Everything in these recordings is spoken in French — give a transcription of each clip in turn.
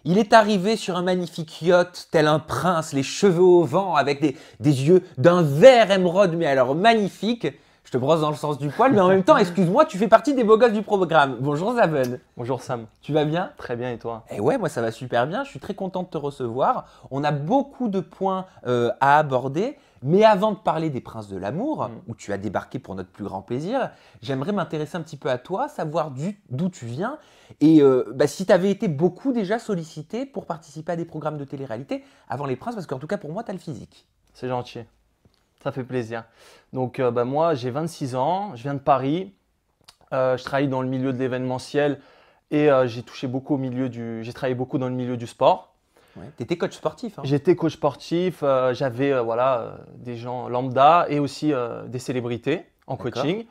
Il est arrivé sur un magnifique yacht, tel un prince, les cheveux au vent, avec des yeux d'un vert émeraude, mais alors magnifique. Je te brosse dans le sens du poil, mais en même temps, excuse-moi, tu fais partie des beaux gosses du programme. Bonjour Zaven. Bonjour Sam. Tu vas bien? Très bien et toi? Eh ouais, moi ça va super bien, je suis très content de te recevoir. On a beaucoup de points à aborder, mais avant de parler des Princes de l'amour, où tu as débarqué pour notre plus grand plaisir, j'aimerais m'intéresser un petit peu à toi, savoir d'où tu viens et si tu avais été beaucoup déjà sollicité pour participer à des programmes de télé-réalité avant les Princes, parce qu'en tout cas pour moi, tu as le physique. C'est gentil, ça fait plaisir. Donc moi j'ai 26 ans, je viens de Paris, je travaille dans le milieu de l'événementiel et j'ai travaillé beaucoup dans le milieu du sport. Ouais. Tu étais coach sportif, hein? J'étais coach sportif, j'avais des gens lambda et aussi des célébrités en coaching.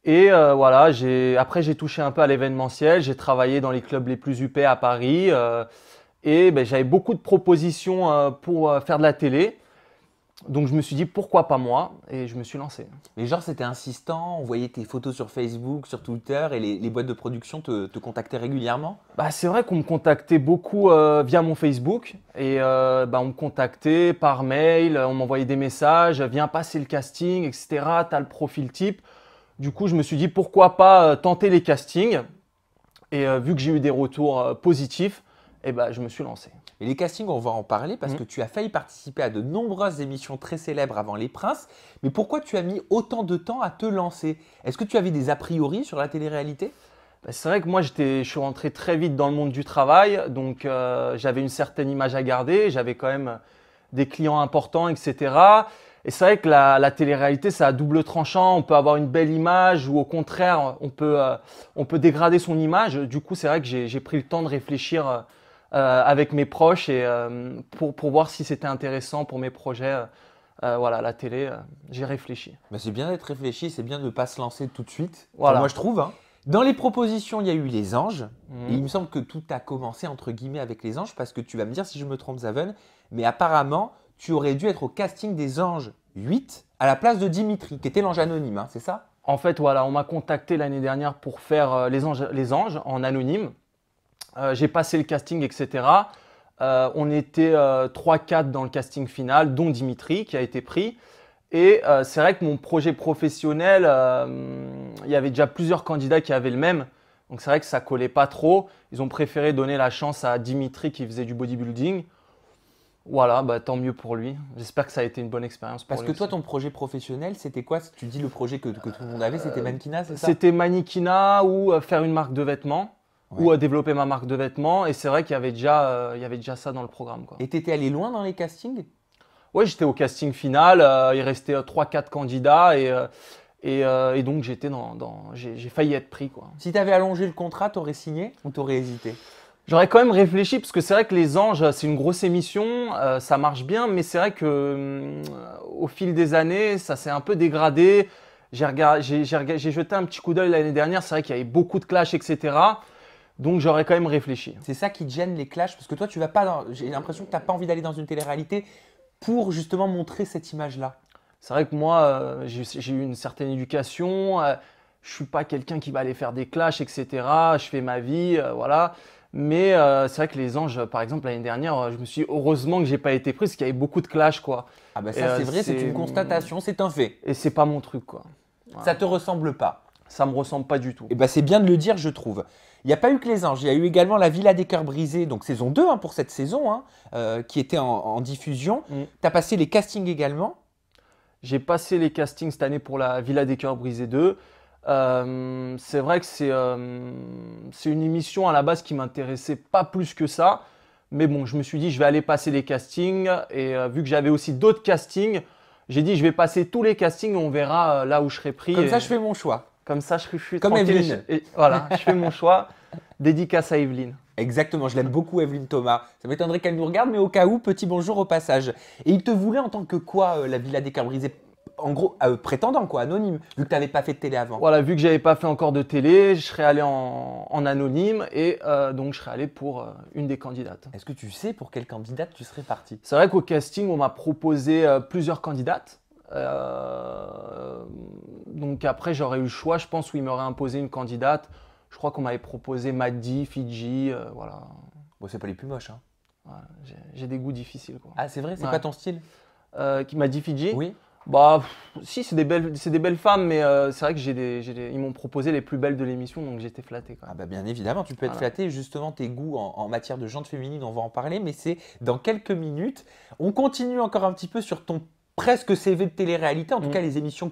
Et après j'ai touché un peu à l'événementiel, j'ai travaillé dans les clubs les plus huppés à Paris et j'avais beaucoup de propositions pour faire de la télé. Donc je me suis dit pourquoi pas moi et je me suis lancé. Les gens c'était insistant, on voyait tes photos sur Facebook, sur Twitter et les boîtes de production te contactaient régulièrement? C'est vrai qu'on me contactait beaucoup via mon Facebook et on me contactait par mail, on m'envoyait des messages, viens passer le casting, etc. Tu as le profil type. Du coup je me suis dit pourquoi pas tenter les castings et vu que j'ai eu des retours positifs, je me suis lancé. Et les castings, on va en parler parce que tu as failli participer à de nombreuses émissions très célèbres avant Les Princes. Mais pourquoi tu as mis autant de temps à te lancer? Est-ce que tu avais des a priori sur la télé-réalité? C'est vrai que moi, je suis rentré très vite dans le monde du travail. Donc, j'avais une certaine image à garder. J'avais quand même des clients importants, etc. Et c'est vrai que la télé-réalité, ça a double tranchant. On peut avoir une belle image ou au contraire, on peut dégrader son image. Du coup, c'est vrai que j'ai pris le temps de réfléchir avec mes proches et pour voir si c'était intéressant pour mes projets. La télé, j'ai réfléchi. C'est bien d'être réfléchi, c'est bien de ne pas se lancer tout de suite. Voilà. Moi, je trouve. Hein. Dans les propositions, il y a eu les anges. Et il me semble que tout a commencé entre guillemets avec les anges parce que tu vas me dire si je me trompe, Zaven, mais apparemment, tu aurais dû être au casting des anges 8 à la place de Dimitri, qui était l'ange anonyme, hein, c'est ça? En fait, voilà, on m'a contacté l'année dernière pour faire les anges en anonyme. J'ai passé le casting, etc. On était 3-4 dans le casting final, dont Dimitri qui a été pris. Et c'est vrai que mon projet professionnel, il y avait déjà plusieurs candidats qui avaient le même. Donc c'est vrai que ça collait pas trop. Ils ont préféré donner la chance à Dimitri qui faisait du bodybuilding. Voilà, tant mieux pour lui. J'espère que ça a été une bonne expérience pour lui. Parce que toi, ton projet professionnel, c'était quoi? Tu dis le projet que tout le monde avait, c'était mannequinat, c'est ça? C'était mannequinat ou faire une marque de vêtements. Ouais. Ou à développer ma marque de vêtements. Et c'est vrai qu'il y avait déjà ça dans le programme, quoi. Et tu étais allé loin dans les castings? Oui, j'étais au casting final. Il restait 3-4 candidats et donc j'ai failli être pris, quoi. Si tu avais allongé le contrat, tu aurais signé ou tu aurais hésité? J'aurais quand même réfléchi parce que c'est vrai que Les Anges, c'est une grosse émission, ça marche bien, mais c'est vrai que au fil des années, ça s'est un peu dégradé. J'ai jeté un petit coup d'œil l'année dernière, c'est vrai qu'il y avait beaucoup de clashs, etc. Donc j'aurais quand même réfléchi. C'est ça qui te gêne, les clashs? Parce que toi, tu vas pas j'ai l'impression que tu n'as pas envie d'aller dans une télé-réalité pour justement montrer cette image-là. C'est vrai que moi, j'ai eu une certaine éducation. Je ne suis pas quelqu'un qui va aller faire des clashs, etc. Je fais ma vie, voilà. Mais c'est vrai que Les Anges, par exemple, l'année dernière, je me suis dit heureusement que je n'ai pas été pris parce qu'il y avait beaucoup de clashs, quoi. Ah ça, c'est vrai, c'est une constatation, c'est un fait. Et c'est pas mon truc, quoi. Voilà. Ça te ressemble pas? Ça me ressemble pas du tout. Et c'est bien de le dire, je trouve. Il n'y a pas eu que Les Anges, il y a eu également La Villa des Cœurs Brisés, donc saison 2 pour cette saison, qui était en diffusion. Tu as passé les castings également? J'ai passé les castings cette année pour La Villa des Cœurs Brisés 2. C'est vrai que c'est une émission à la base qui m'intéressait pas plus que ça. Mais bon, je me suis dit, je vais aller passer les castings. Et vu que j'avais aussi d'autres castings, j'ai dit, je vais passer tous les castings et on verra là où je serai pris. Comme ça, je fais mon choix. Comme ça, je suis comme tranquille. Evelyne. Et voilà, je fais mon choix. Dédicace à Evelyne. Exactement, je l'aime beaucoup, Evelyne Thomas. Ça m'étonnerait qu'elle nous regarde, mais au cas où, petit bonjour au passage. Et il te voulait en tant que quoi, La Villa des Cœurs Brisés? En gros, prétendant, quoi, anonyme, vu que tu n'avais pas fait de télé avant. Voilà, vu que j'avais pas fait encore de télé, je serais allé en anonyme et donc je serais allé pour une des candidates. Est-ce que tu sais pour quelle candidate tu serais parti? C'est vrai qu'au casting, on m'a proposé plusieurs candidates. Donc après, j'aurais eu le choix, je pense, où il m'aurait imposé une candidate. Je crois qu'on m'avait proposé Maddy, Fidji, voilà. Bon, c'est pas les plus moches. Hein. Voilà, j'ai des goûts difficiles, quoi. Ah, c'est vrai, c'est Ouais. pas ton style? Qui m'a dit Fidji? Oui. Bah, si, c'est des belles femmes, mais c'est vrai que ils m'ont proposé les plus belles de l'émission, donc j'étais flatté, quand Ah même. bah bien évidemment, tu peux être Voilà. flatté. Justement, tes goûts en matière de gente féminine, on va en parler, mais c'est dans quelques minutes. On continue encore un petit peu sur ton presque CV de télé-réalité, en tout cas les émissions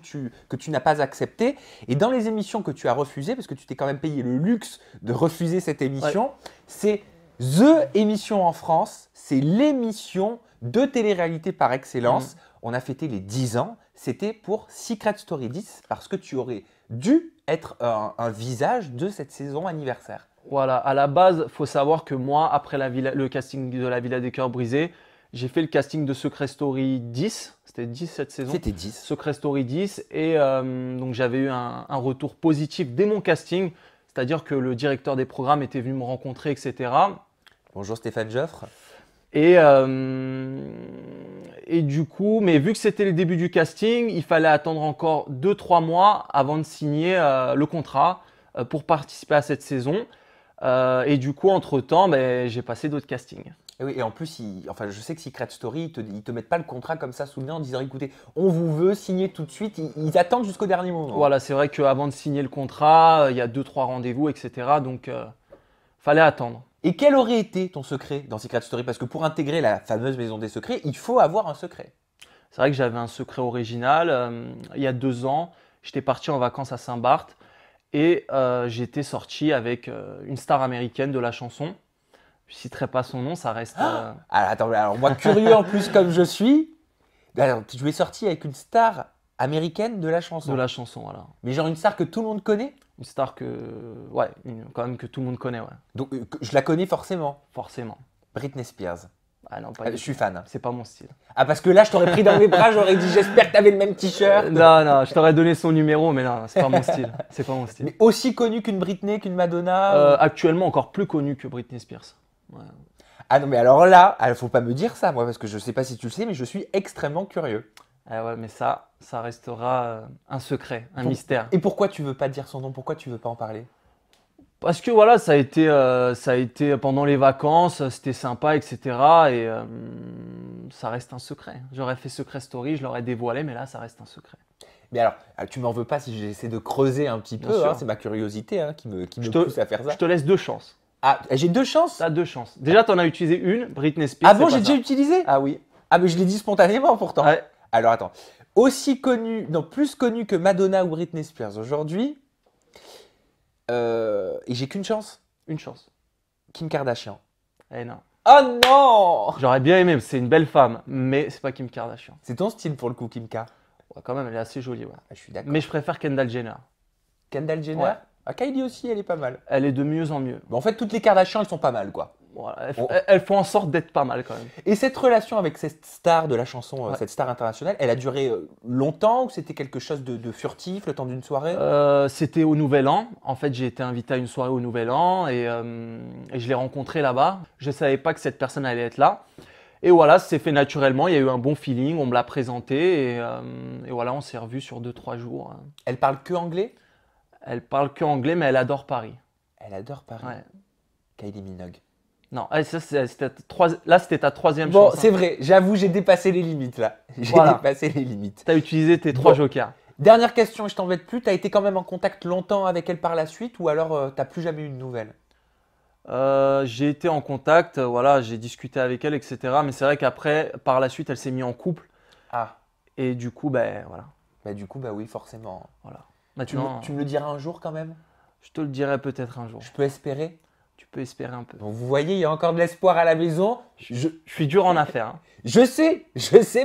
que tu n'as pas acceptées. Et dans les émissions que tu as refusées, parce que tu t'es quand même payé le luxe de refuser cette émission, c'est The émission en France, c'est l'émission de télé-réalité par excellence. On a fêté les 10 ans, c'était pour Secret Story 10, parce que tu aurais dû être un visage de cette saison anniversaire. Voilà, à la base, il faut savoir que moi, après le casting de la Villa des Cœurs Brisés, j'ai fait le casting de Secret Story 10. C'était 10 cette saison. C'était 10. Secret Story 10. Et donc j'avais eu un retour positif dès mon casting. C'est-à-dire que le directeur des programmes était venu me rencontrer, etc. Bonjour Stéphane Joffre. Et du coup, mais vu que c'était le début du casting, il fallait attendre encore 2-3 mois avant de signer le contrat pour participer à cette saison. Et du coup, entre-temps, j'ai passé d'autres castings. Et oui, et en plus, je sais que Secret Story, ils te mettent pas le contrat comme ça sous le nez en disant écoutez, on vous veut signer tout de suite. Ils attendent jusqu'au dernier moment. Voilà, c'est vrai qu'avant de signer le contrat, il y a 2-3 rendez-vous, etc. Donc, fallait attendre. Et quel aurait été ton secret dans Secret Story? Parce que pour intégrer la fameuse maison des secrets, il faut avoir un secret. C'est vrai que j'avais un secret original. Il y a 2 ans, j'étais parti en vacances à Saint-Barth et j'étais sorti avec une star américaine de la chanson. Je ne citerai pas son nom, ça reste… Alors moi, curieux en plus comme je suis, alors, tu es sorti avec une star américaine de la chanson. De la chanson, voilà. Mais genre une star que tout le monde connaît? Une star quand même que tout le monde connaît, ouais. Donc je la connais forcément. Forcément. Britney Spears. Ah non, pas Je suis fan. C'est pas mon style. Ah parce que là, je t'aurais pris dans mes bras, j'aurais dit j'espère que tu avais le même t-shirt. Non, je t'aurais donné son numéro, mais non, c'est pas mon style. C'est pas mon style. Mais aussi connu qu'une Britney, qu'une Madonna. Actuellement, encore plus connu que Britney Spears. Ouais. Ah non, mais alors là, il faut pas me dire ça, moi, parce que je sais pas si tu le sais, mais je suis extrêmement curieux. Ah ouais, mais ça restera un secret, un mystère. Et pourquoi tu veux pas dire son nom? Pourquoi tu veux pas en parler? Parce que voilà, ça a été pendant les vacances, c'était sympa, etc. Et ça reste un secret. J'aurais fait Secret Story, je l'aurais dévoilé, mais là, ça reste un secret. Mais alors, tu m'en veux pas si j'essaie de creuser un petit Bien peu, sûr. hein, c'est ma curiosité qui me pousse à faire ça. Je te laisse 2 chances. Ah, j'ai 2 chances? Tu as 2 chances. Déjà, tu en as utilisé une, Britney Spears. Ah bon, c'est j'ai pas déjà ça. utilisé? Ah oui. Ah, mais je l'ai dit spontanément pourtant. Ouais. Alors attends, aussi connu, non, plus connu que Madonna ou Britney Spears aujourd'hui, et j'ai qu'une chance, Une chance. Kim Kardashian. Eh non. Oh non! J'aurais bien aimé, c'est une belle femme, mais c'est pas Kim Kardashian. C'est ton style pour le coup, Kim K. Ouais, quand même, elle est assez jolie, ouais. Ah, je suis d'accord. Mais je préfère Kendall Jenner. Kendall Jenner? Ouais. Ah, Kylie aussi, elle est pas mal. Elle est de mieux en mieux. Mais en fait, toutes les Kardashians, elles sont pas mal, quoi. Voilà, Bon. elles font en sorte d'être pas mal quand même. Et cette relation avec cette star de la chanson, Ouais. cette star internationale, elle a duré longtemps ou c'était quelque chose de furtif le temps d'une soirée? C'était au Nouvel An. En fait, j'ai été invité à une soirée au Nouvel An et je l'ai rencontré là-bas. Je ne savais pas que cette personne allait être là. Et voilà, ça s'est fait naturellement. Il y a eu un bon feeling. On me l'a présenté et voilà, on s'est revus sur 2-3 jours. Elle parle que anglais? Elle parle que anglais, mais elle adore Paris. Elle adore Paris. Ouais. Kylie Minogue. Non, c'était ta 3e Bon, chance. c'est vrai, j'avoue, j'ai dépassé les limites là. J'ai Voilà. dépassé les limites. Tu as utilisé tes 3 Bon. jokers. Dernière question, je t'embête plus. Tu as été quand même en contact longtemps avec elle par la suite ou alors tu n'as plus jamais eu de nouvelles? J'ai été en contact, voilà, j'ai discuté avec elle, etc. Mais c'est vrai qu'après, par la suite, elle s'est mise en couple. Ah, Et du coup, voilà. bah du coup, bah oui, forcément. Voilà. Tu Maintenant, me le diras un jour quand même? je te le dirai peut-être un jour. Je peux espérer? Tu peux espérer un peu. Donc vous voyez, il y a encore de l'espoir à la maison. Je suis dur en affaires. Hein. Je sais,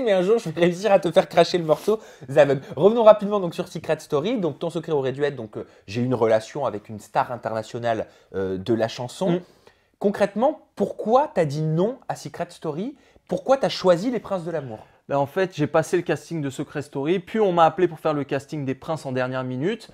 mais un jour je vais réussir à te faire cracher le morceau, Zavug. Revenons rapidement donc sur Secret Story. Donc ton secret aurait dû être j'ai eu une relation avec une star internationale de la chanson. Concrètement, pourquoi tu as dit non à Secret Story? Pourquoi tu as choisi Les Princes de l'amour? Ben, en fait, j'ai passé le casting de Secret Story, puis on m'a appelé pour faire le casting des Princes en dernière minute.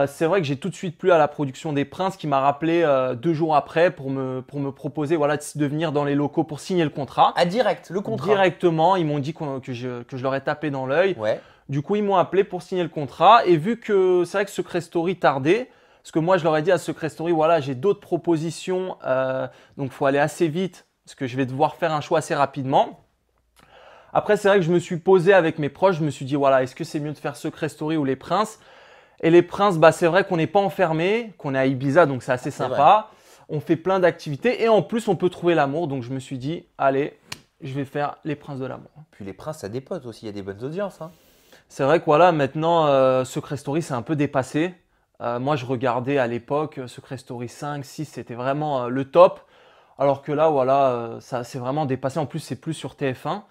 C'est vrai que j'ai tout de suite plu à la production des Princes qui m'a rappelé 2 jours après pour me proposer voilà, de venir dans les locaux pour signer le contrat. Ah, direct, le contrat. Directement, ils m'ont dit que je leur ai tapé dans l'œil. Ouais. Du coup, ils m'ont appelé pour signer le contrat. Et vu que c'est vrai que Secret Story tardait, Parce que moi, je leur ai dit à Secret Story, voilà, j'ai d'autres propositions, donc il faut aller assez vite, parce que je vais devoir faire un choix assez rapidement. Après, c'est vrai que je me suis posé avec mes proches, je me suis dit, voilà, est-ce que c'est mieux de faire Secret Story ou Les Princes? Et Les Princes, bah, c'est vrai qu'on n'est pas enfermé, qu'on est à Ibiza, donc c'est assez sympa. On fait plein d'activités et en plus, on peut trouver l'amour. Donc, je me suis dit, allez, je vais faire Les Princes de l'amour. Puis Les Princes, ça dépote aussi, il y a des bonnes audiences. Hein. C'est vrai que voilà, maintenant, Secret Story, c'est un peu dépassé. Moi, je regardais à l'époque Secret Story 5, 6, c'était vraiment le top. Alors que là, voilà, ça c'est vraiment dépassé. En plus, c'est plus sur TF1.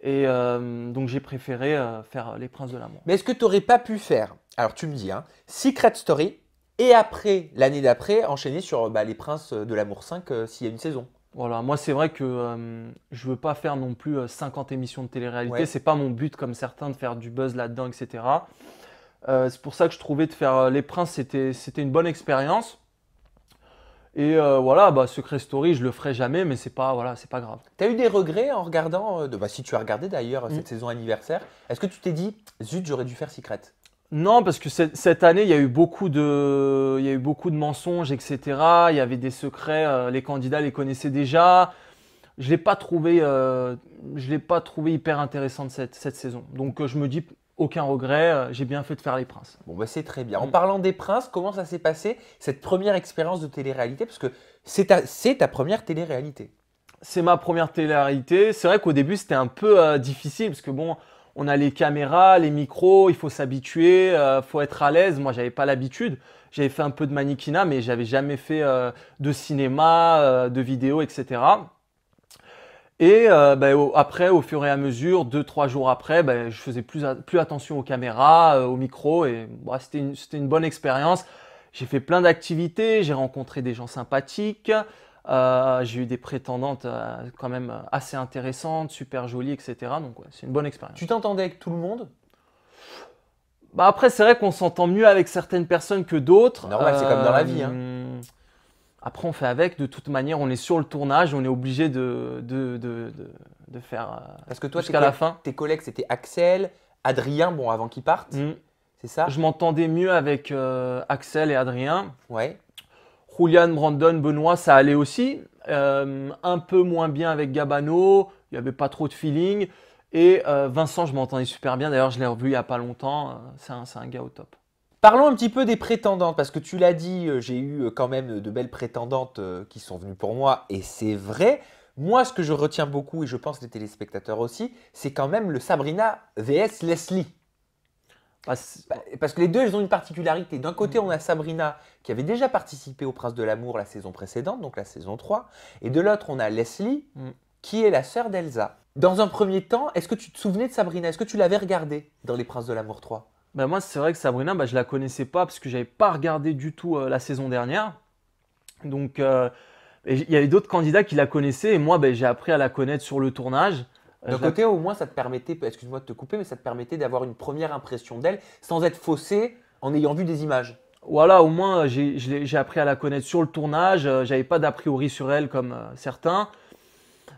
Et donc, j'ai préféré faire Les Princes de l'amour. Mais est-ce que tu n'aurais pas pu faire, alors tu me dis, hein, Secret Story et après, l'année d'après, enchaîner sur Les Princes de l'amour 5 s'il y a une saison? Voilà, moi c'est vrai que je veux pas faire non plus 50 émissions de télé-réalité. Ouais. C'est pas mon but comme certains de faire du buzz là-dedans, etc. C'est pour ça que je trouvais de faire Les Princes, c'était une bonne expérience. Et voilà, bah, Secret Story, je le ferai jamais, mais c'est pas, voilà, c'est pas grave. Tu as eu des regrets en regardant, si tu as regardé d'ailleurs cette saison anniversaire, est-ce que tu t'es dit, zut, j'aurais dû faire Secret? Non, parce que cette année, il y a eu beaucoup de mensonges, etc. Il y avait des secrets, les candidats les connaissaient déjà. Je l'ai pas trouvé, je l'ai pas trouvé hyper intéressante cette saison. Donc je me dis aucun regret, j'ai bien fait de faire Les Princes. Bon, bah, c'est très bien. En parlant des Princes, comment ça s'est passé cette première expérience de télé-réalité? Parce que c'est ta première télé-réalité. C'est ma première télé-réalité. C'est vrai qu'au début, c'était un peu difficile parce que bon, on a les caméras, les micros, il faut s'habituer, faut être à l'aise. Moi, j'avais pas l'habitude. J'avais fait un peu de mannequinat, mais j'avais jamais fait de cinéma, de vidéo, etc. Et après, au fur et à mesure, 2-3 jours après, je faisais plus attention aux caméras, au micro. Et c'était une bonne expérience. J'ai fait plein d'activités, j'ai rencontré des gens sympathiques. J'ai eu des prétendantes quand même assez intéressantes, super jolies, etc. Donc ouais, c'est une bonne expérience. Tu t'entendais avec tout le monde? Bah après, c'est vrai qu'on s'entend mieux avec certaines personnes que d'autres. Normal, c'est comme dans la vie. Hein. Après, on fait avec. De toute manière, on est sur le tournage, on est obligé de faire parce que toi, jusqu'à la fin. Tes collègues, c'était Axel, Adrien, bon, avant qu'ils partent. C'est ça? Je m'entendais mieux avec Axel et Adrien. Ouais. Julian, Brandon, Benoît, ça allait aussi. Un peu moins bien avec Gabano. Il n'y avait pas trop de feeling. Et Vincent, je m'entendais super bien. D'ailleurs, je l'ai revu il n'y a pas longtemps. C'est un gars au top. Parlons un petit peu des prétendantes, parce que tu l'as dit, j'ai eu quand même de belles prétendantes qui sont venues pour moi, et c'est vrai. Moi, ce que je retiens beaucoup, et je pense les téléspectateurs aussi, c'est quand même le Sabrina vs Leslie. Parce que les deux, elles ont une particularité. D'un côté, on a Sabrina qui avait déjà participé au Prince de l'amour la saison précédente, donc la saison 3. Et de l'autre, on a Leslie qui est la sœur d'Elsa. Dans un premier temps, est-ce que tu te souvenais de Sabrina? Est-ce que tu l'avais regardée dans les Princes de l'amour 3? Moi, c'est vrai que Sabrina, je la connaissais pas parce que j'avais pas regardé du tout la saison dernière. Donc, il y avait d'autres candidats qui la connaissaient et moi, j'ai appris à la connaître sur le tournage. D'un côté, au moins, ça te permettait, excuse-moi de te couper, mais ça te permettait d'avoir une première impression d'elle sans être faussé en ayant vu des images. Voilà, au moins, j'ai appris à la connaître sur le tournage. J'avais pas d'a priori sur elle comme certains.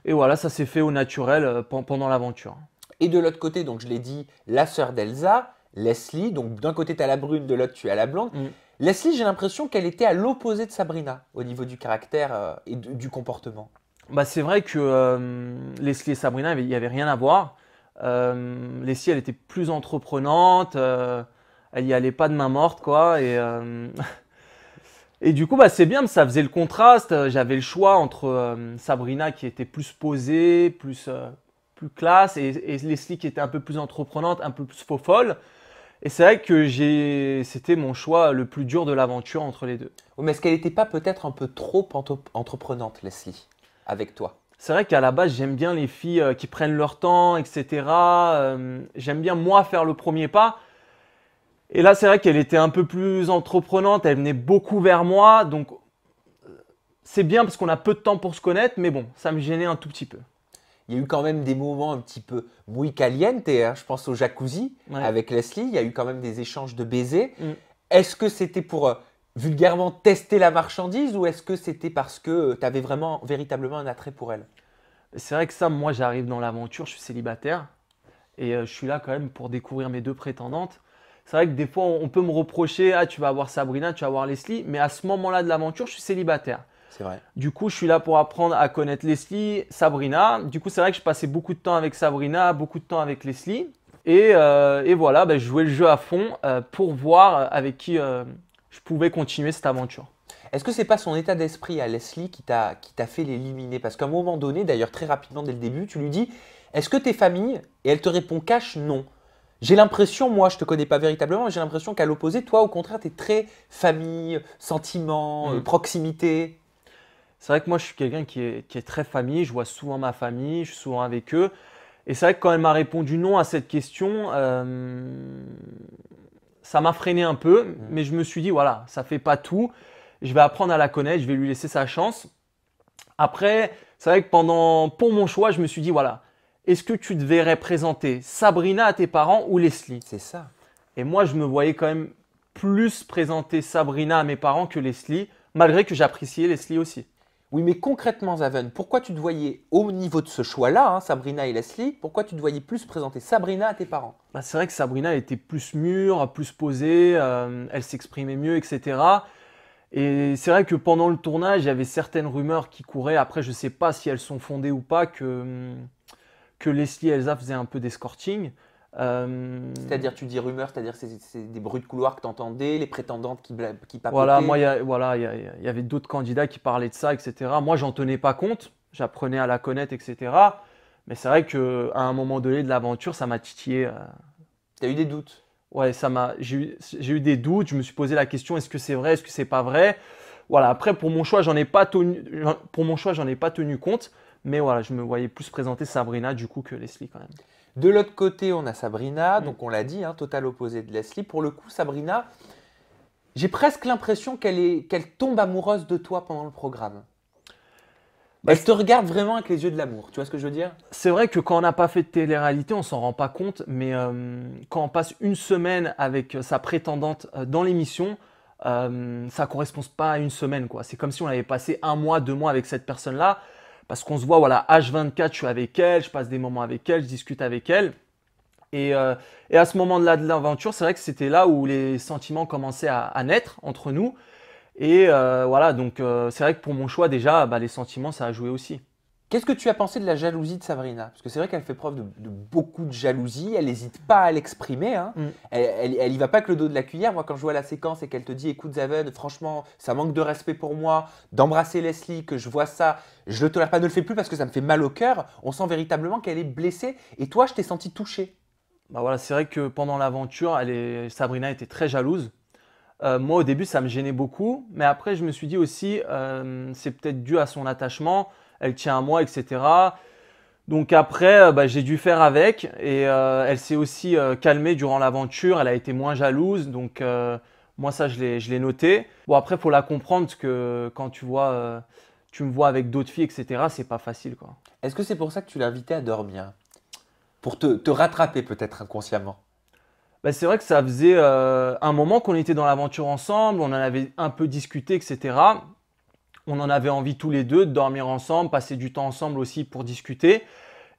Et voilà, ça s'est fait au naturel pendant l'aventure. Et de l'autre côté, donc je l'ai dit, la sœur d'Elsa, Leslie. Donc d'un côté, tu as la brune, de l'autre, tu as la blonde. Leslie, j'ai l'impression qu'elle était à l'opposé de Sabrina au niveau du caractère et du comportement. C'est vrai que Leslie et Sabrina, il n'y avait rien à voir. Leslie, elle était plus entreprenante. Elle n'y allait pas de main morte, quoi. Et du coup, c'est bien, ça faisait le contraste. J'avais le choix entre Sabrina qui était plus posée, plus classe, et Leslie qui était un peu plus entreprenante, un peu plus faux-folle. Et c'est vrai que c'était mon choix le plus dur de l'aventure entre les deux. Oui, mais est-ce qu'elle n'était pas peut-être un peu trop entreprenante, Leslie, avec toi? C'est vrai qu'à la base, j'aime bien les filles qui prennent leur temps, etc. J'aime bien, moi, faire le premier pas. Et là, c'est vrai qu'elle était un peu plus entreprenante. Elle venait beaucoup vers moi. Donc, c'est bien parce qu'on a peu de temps pour se connaître. Mais bon, ça me gênait un tout petit peu. Il y a eu quand même des moments un petit peu muy caliente, hein. Je pense au jacuzzi avec Leslie. Il y a eu quand même des échanges de baisers. Est-ce que c'était pour vulgairement tester la marchandise ou est-ce que c'était parce que tu avais véritablement un attrait pour elle? C'est vrai que ça, moi, j'arrive dans l'aventure, je suis célibataire. Et je suis là quand même pour découvrir mes deux prétendantes. c'est vrai que des fois, on peut me reprocher, ah, tu vas avoir Sabrina, tu vas avoir Leslie, mais à ce moment-là de l'aventure, je suis célibataire. C'est vrai. Du coup, je suis là pour apprendre à connaître Leslie, Sabrina. Du coup, c'est vrai que je passais beaucoup de temps avec Sabrina, beaucoup de temps avec Leslie. Et voilà, je jouais le jeu à fond pour voir avec qui je pouvais continuer cette aventure. Est-ce que c'est pas son état d'esprit à Leslie qui t'a fait l'éliminer? Parce qu'à un moment donné, d'ailleurs très rapidement dès le début, tu lui dis, est-ce que t'es famille? Et elle te répond cash, non. J'ai l'impression, moi je te connais pas véritablement, mais j'ai l'impression qu'à l'opposé, toi au contraire, tu es très famille, sentiment, proximité. C'est vrai que moi, je suis quelqu'un qui est très famille. Je vois souvent ma famille, je suis souvent avec eux. Et c'est vrai que quand elle m'a répondu non à cette question, ça m'a freiné un peu. Mais je me suis dit, voilà, ça fait pas tout. Je vais apprendre à la connaître, je vais lui laisser sa chance. Après, c'est vrai que pour mon choix, je me suis dit, voilà, est-ce que tu devrais présenter Sabrina à tes parents ou Leslie? C'est ça. Et moi, je me voyais quand même plus présenter Sabrina à mes parents que Leslie, malgré que j'appréciais Leslie aussi. Oui, mais concrètement, Zaven, pourquoi tu te voyais au niveau de ce choix-là, hein, Sabrina et Leslie, pourquoi tu te voyais plus présenter Sabrina à tes parents? C'est vrai que Sabrina était plus mûre, plus posée, elle s'exprimait mieux, etc. Et c'est vrai que pendant le tournage, il y avait certaines rumeurs qui couraient. Après, je ne sais pas si elles sont fondées ou pas, que Leslie et Elsa faisaient un peu d'escorting. C'est-à-dire, tu dis rumeurs, c'est-à-dire c'est des bruits de couloir que tu entendais, les prétendantes qui papotaient. Voilà, moi, il y avait d'autres candidats qui parlaient de ça, etc. Moi, j'en tenais pas compte. J'apprenais à la connaître, etc. Mais c'est vrai qu'à un moment donné de l'aventure, ça m'a titillé. Tu as eu des doutes? Ouais, j'ai eu des doutes. Je me suis posé la question, est-ce que c'est vrai, est-ce que c'est pas vrai? Voilà. Après, pour mon choix, j'en ai pas tenu compte. Mais voilà, je me voyais plus présenter Sabrina du coup que Leslie quand même. De l'autre côté, on a Sabrina, donc on l'a dit, hein, total opposé de Leslie. Pour le coup, Sabrina, j'ai presque l'impression qu'elle tombe amoureuse de toi pendant le programme. Elle te regarde vraiment avec les yeux de l'amour, tu vois ce que je veux dire? C'est vrai que quand on n'a pas fait de télé-réalité, on s'en rend pas compte, mais quand on passe une semaine avec sa prétendante dans l'émission, ça correspond pas à une semaine, quoi. C'est comme si on avait passé 1 mois, 2 mois avec cette personne-là, parce qu'on se voit, voilà, H24, je suis avec elle, je passe des moments avec elle, je discute avec elle. Et à ce moment-là de l'aventure, c'est vrai que c'était là où les sentiments commençaient à naître entre nous. Et voilà, donc c'est vrai que pour mon choix, déjà, les sentiments, ça a joué aussi. Qu'est-ce que tu as pensé de la jalousie de Sabrina? Parce que c'est vrai qu'elle fait preuve de beaucoup de jalousie, elle n'hésite pas à l'exprimer, hein. Elle y va pas que le dos de la cuillère. Moi, quand je vois la séquence et qu'elle te dit, écoute Zaven, franchement, ça manque de respect pour moi, d'embrasser Leslie, que je vois ça, je ne le tolère pas, ne le fais plus parce que ça me fait mal au cœur. On sent véritablement qu'elle est blessée. Et toi, je t'ai senti touché. Voilà, c'est vrai que pendant l'aventure, Sabrina était très jalouse. Moi, au début, ça me gênait beaucoup, mais après, je me suis dit aussi, c'est peut-être dû à son attachement, elle tient à moi, etc. Donc après, j'ai dû faire avec, et elle s'est aussi calmée durant l'aventure, elle a été moins jalouse, donc moi, ça, je l'ai noté. Bon, après, il faut la comprendre, parce que quand tu me vois avec d'autres filles, etc., c'est pas facile, quoi. Est-ce que c'est pour ça que tu l'as invitée à dormir? Pour te rattraper peut-être inconsciemment? C'est vrai que ça faisait un moment qu'on était dans l'aventure ensemble, on en avait un peu discuté, etc. On en avait envie tous les deux de dormir ensemble, passer du temps ensemble aussi pour discuter.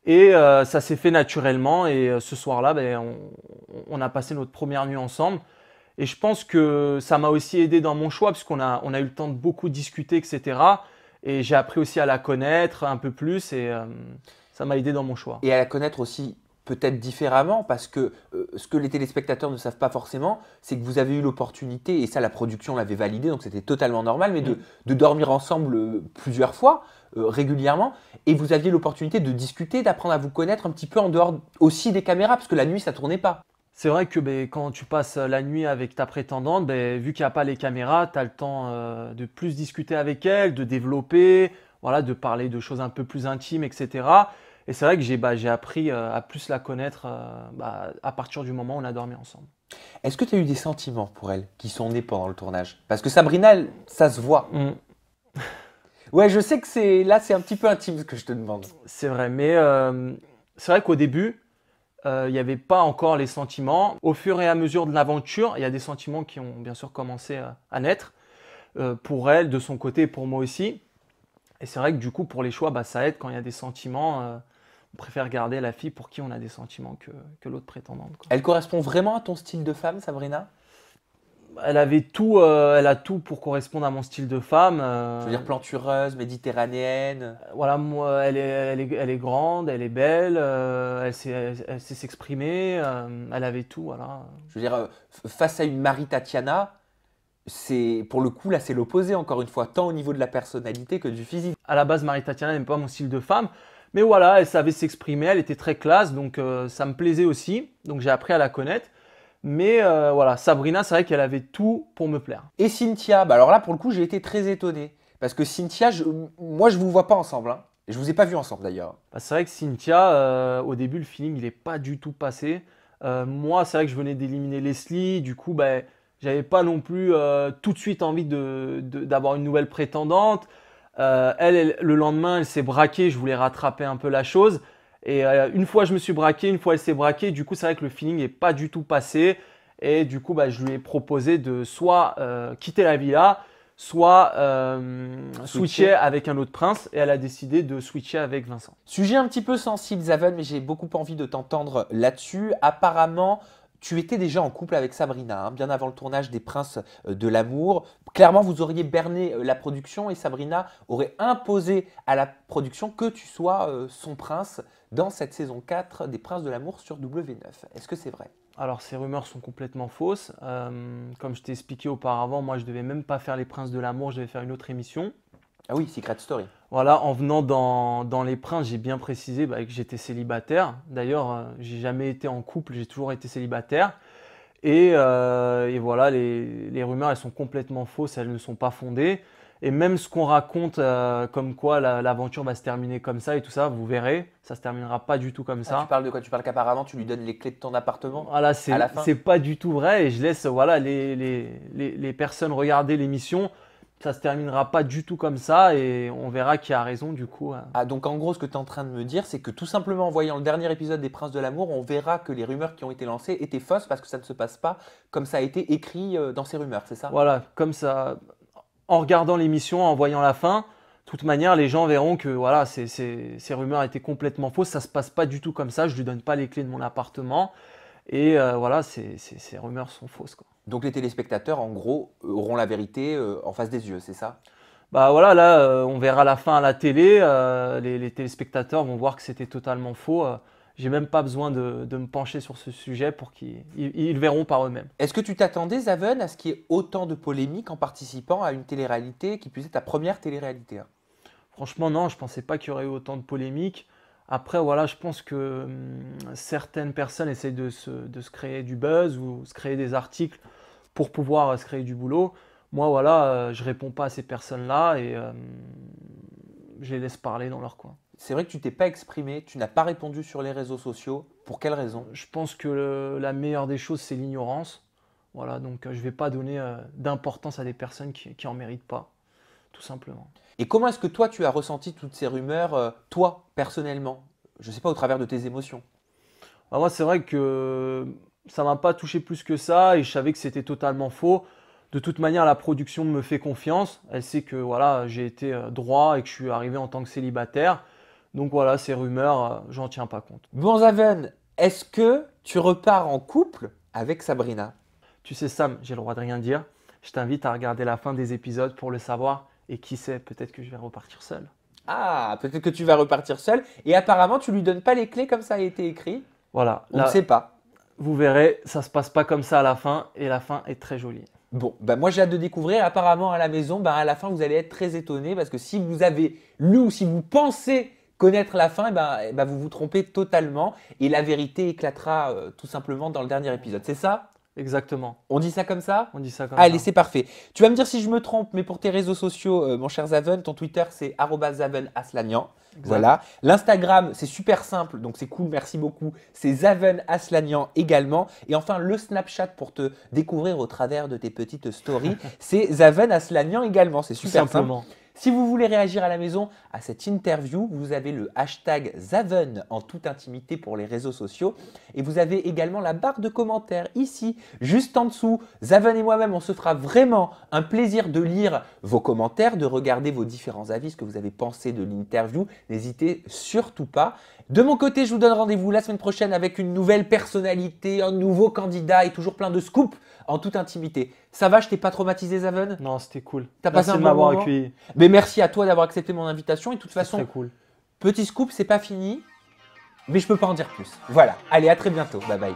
Et ça s'est fait naturellement. Et ce soir-là, on a passé notre première nuit ensemble. Et je pense que ça m'a aussi aidé dans mon choix, puisqu'on a eu le temps de beaucoup discuter, etc. Et j'ai appris aussi à la connaître un peu plus. Et ça m'a aidé dans mon choix. Et à la connaître aussi peut-être différemment, parce que ce que les téléspectateurs ne savent pas forcément, c'est que vous avez eu l'opportunité, et ça la production l'avait validé, donc c'était totalement normal, mais de dormir ensemble plusieurs fois, régulièrement, et vous aviez l'opportunité de discuter, d'apprendre à vous connaître un petit peu en dehors aussi des caméras, parce que la nuit ça tournait pas. C'est vrai que quand tu passes la nuit avec ta prétendante, vu qu'il n'y a pas les caméras, tu as le temps de plus discuter avec elle, de développer, voilà, de parler de choses un peu plus intimes, etc. Et c'est vrai que j'ai appris à plus la connaître à partir du moment où on a dormi ensemble. Est-ce que tu as eu des sentiments pour elle qui sont nés pendant le tournage? Parce que Sabrina, ça se voit. Ouais, je sais que c'est un petit peu intime ce que je te demande. C'est vrai, mais c'est vrai qu'au début, il n'y avait pas encore les sentiments. Au fur et à mesure de l'aventure, il y a des sentiments qui ont bien sûr commencé à naître pour elle, de son côté et pour moi aussi. Et c'est vrai que du coup, pour les choix, ça aide quand il y a des sentiments. on préfère garder la fille pour qui on a des sentiments que l'autre prétendante, quoi. Elle correspond vraiment à ton style de femme, Sabrina? Elle avait tout, elle a tout pour correspondre à mon style de femme. Je veux dire plantureuse, méditerranéenne. Voilà, moi, elle est grande, elle est belle, elle sait s'exprimer, elle avait tout, voilà. Je veux dire, face à une Marie-Tatiana, pour le coup, là, c'est l'opposé, encore une fois, tant au niveau de la personnalité que du physique. À la base, Marie-Tatiana n'aime pas mon style de femme, mais voilà, elle savait s'exprimer, elle était très classe, donc ça me plaisait aussi, donc j'ai appris à la connaître. Mais voilà, Sabrina, c'est vrai qu'elle avait tout pour me plaire. Et Cynthia, bah alors là, pour le coup, j'ai été très étonné. Parce que Cynthia, moi, je vous vois pas ensemble. Hein. Je vous ai pas vu ensemble d'ailleurs. Bah, c'est vrai que Cynthia, au début, le feeling, il n'est pas du tout passé. Moi, c'est vrai que je venais d'éliminer Leslie, du coup, bah, j'avais pas non plus tout de suite envie d'avoir une nouvelle prétendante. Le lendemain, elle s'est braquée, je voulais rattraper un peu la chose. Et une fois je me suis braqué, une fois elle s'est braquée, du coup c'est vrai que le feeling n'est pas du tout passé. Et du coup bah, je lui ai proposé de soit quitter la villa, soit switcher avec un autre prince. Et elle a décidé de switcher avec Vincent. Sujet un petit peu sensible, Zaven, mais j'ai beaucoup envie de t'entendre là-dessus. Apparemment, tu étais déjà en couple avec Sabrina, hein, bien avant le tournage des Princes de l'amour. Clairement, vous auriez berné la production et Sabrina aurait imposé à la production que tu sois son prince dans cette saison 4 des Princes de l'amour sur W9. Est-ce que c'est vrai? Alors ces rumeurs sont complètement fausses. Comme je t'ai expliqué auparavant, moi je ne devais même pas faire les Princes de l'amour, je devais faire une autre émission. Ah oui, Secret Story. Voilà, en venant dans les Princes, j'ai bien précisé que j'étais célibataire. D'ailleurs, j'ai jamais été en couple, j'ai toujours été célibataire. Et voilà, les rumeurs, elles sont complètement fausses, elles ne sont pas fondées. Et même ce qu'on raconte, comme quoi l'aventure va se terminer comme ça et tout ça, vous verrez, ça se terminera pas du tout comme ça. Tu parles de quoi? Tu parles qu'apparemment, tu lui donnes les clés de ton appartement? Voilà, c'est pas du tout vrai. Et je laisse voilà, les personnes regarder l'émission. Ça se terminera pas du tout comme ça et on verra qui a raison du coup. Ah, donc en gros, ce que tu es en train de me dire, c'est que tout simplement en voyant le dernier épisode des Princes de l'amour, on verra que les rumeurs qui ont été lancées étaient fausses parce que ça ne se passe pas comme ça a été écrit dans ces rumeurs, c'est ça? Voilà, comme ça. En regardant l'émission, en voyant la fin, de toute manière, les gens verront que voilà, ces rumeurs étaient complètement fausses. Ça se passe pas du tout comme ça. Je lui donne pas les clés de mon appartement et voilà, ces rumeurs sont fausses, quoi. Donc les téléspectateurs, en gros, auront la vérité en face des yeux, c'est ça? Bah voilà, là, on verra la fin à la télé. Les téléspectateurs vont voir que c'était totalement faux. J'ai même pas besoin de me pencher sur ce sujet pour qu'ils verront par eux-mêmes. Est-ce que tu t'attendais, Zaven, à ce qu'il y ait autant de polémiques en participant à une télé-réalité qui puisse être ta première télé-réalité? Franchement, non, je pensais pas qu'il y aurait eu autant de polémiques. Après, voilà, je pense que certaines personnes essayent de se créer du buzz ou se créer des articles pour pouvoir se créer du boulot. Moi, voilà, je réponds pas à ces personnes-là et je les laisse parler dans leur coin. C'est vrai que tu t'es pas exprimé, tu n'as pas répondu sur les réseaux sociaux. Pour quelle raison? Je pense que la meilleure des choses, c'est l'ignorance. Voilà, donc je ne vais pas donner d'importance à des personnes qui n'en méritent pas, tout simplement. Et comment est-ce que toi, tu as ressenti toutes ces rumeurs, toi, personnellement? Je ne sais pas, au travers de tes émotions. Alors moi, c'est vrai que ça ne m'a pas touché plus que ça et je savais que c'était totalement faux. De toute manière, la production me fait confiance. Elle sait que voilà, j'ai été droit et que je suis arrivé en tant que célibataire. Donc voilà, ces rumeurs, j'en tiens pas compte. Bon, Zaven, est-ce que tu repars en couple avec Sabrina? Tu sais, Sam, j'ai le droit de rien dire. Je t'invite à regarder la fin des épisodes pour le savoir. Et qui sait, peut-être que je vais repartir seul. Ah, peut-être que tu vas repartir seul. Et apparemment, tu lui donnes pas les clés comme ça a été écrit. Voilà. On ne sait pas. Vous verrez, ça se passe pas comme ça à la fin. Et la fin est très jolie. Bon, moi j'ai hâte de découvrir. Apparemment, à la maison, à la fin, vous allez être très étonnés parce que si vous avez lu ou si vous pensez connaître la fin, vous vous trompez totalement et la vérité éclatera tout simplement dans le dernier épisode. C'est ça? Exactement. On dit ça comme ça? On dit ça comme ça. Allez, c'est parfait. Tu vas me dire si je me trompe, mais pour tes réseaux sociaux, mon cher Zaven, ton Twitter c'est @zavenaslanian. Voilà. L'Instagram, c'est super simple, donc c'est cool, merci beaucoup. C'est Zaven Aslanian également. Et enfin, le Snapchat pour te découvrir au travers de tes petites stories, c'est Zaven Aslanian également. C'est super simple. Si vous voulez réagir à la maison à cette interview, vous avez le hashtag Zaven en toute intimité pour les réseaux sociaux. Et vous avez également la barre de commentaires ici, juste en dessous. Zaven et moi-même, on se fera vraiment un plaisir de lire vos commentaires, de regarder vos différents avis, ce que vous avez pensé de l'interview. N'hésitez surtout pas. De mon côté, je vous donne rendez-vous la semaine prochaine avec une nouvelle personnalité, un nouveau candidat et toujours plein de scoops en toute intimité. Ça va, je t'ai pas traumatisé, Zaven? Non, c'était cool. T'as passé un Merci de bon m'avoir moment accueilli. Mais merci à toi d'avoir accepté mon invitation. Et de toute C'est façon, très cool. petit scoop, c'est pas fini, mais je peux pas en dire plus. Voilà, allez, à très bientôt. Bye bye.